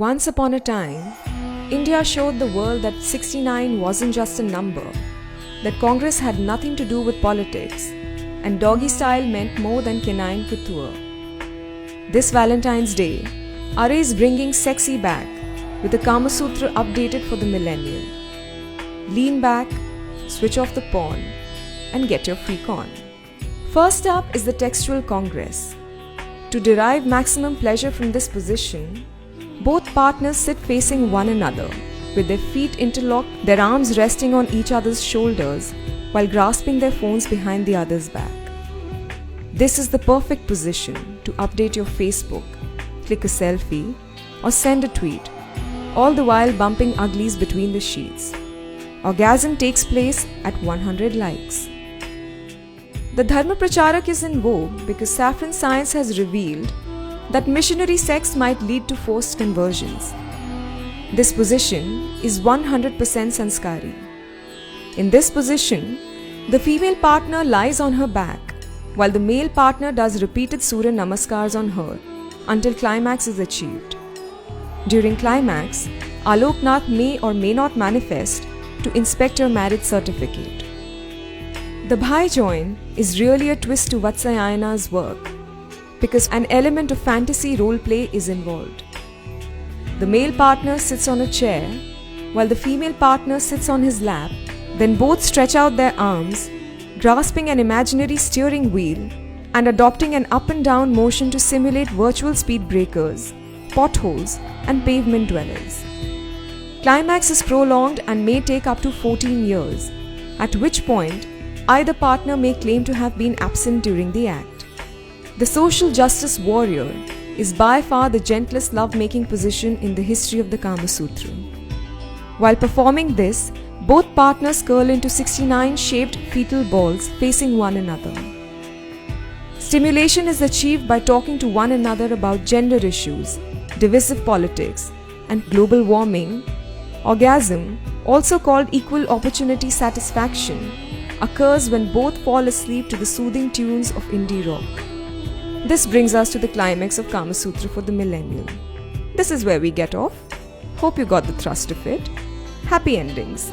Once upon a time, India showed the world that 69 wasn't just a number, that Congress had nothing to do with politics, and doggy style meant more than canine couture. This Valentine's Day, RA is bringing sexy back with the Kama Sutra updated for the millennial. Lean back, switch off the porn, and get your freak on. First up is the textual congress. To derive maximum pleasure from this position, both partners sit facing one another, with their feet interlocked, their arms resting on each other's shoulders, while grasping their phones behind the other's back. This is the perfect position to update your Facebook, click a selfie, or send a tweet, all the while bumping uglies between the sheets. Orgasm takes place at 100 likes. The Dharma Pracharak is in vogue because saffron science has revealed that missionary sex might lead to forced conversions. This position is 100% sanskari. In this position, the female partner lies on her back, while the male partner does repeated Surya Namaskars on her until climax is achieved. During climax, Alok Nath may or may not manifest to inspect your marriage certificate. The Bhai join is really a twist to Vatsayana's work because an element of fantasy role play is involved. The male partner sits on a chair while the female partner sits on his lap, then both stretch out their arms, grasping an imaginary steering wheel and adopting an up and down motion to simulate virtual speed breakers, potholes, and pavement dwellers. Climax is prolonged and may take up to 14 years, at which point either partner may claim to have been absent during the act. The social justice warrior is by far the gentlest love-making position in the history of the Kama Sutra. While performing this, both partners curl into 69 shaped fetal balls facing one another. Stimulation is achieved by talking to one another about gender issues, divisive politics, and global warming. Orgasm, also called equal opportunity satisfaction, occurs when both fall asleep to the soothing tunes of indie rock. This brings us to the climax of Kama Sutra for the millennial. This is where we get off. Hope you got the thrust of it. Happy endings.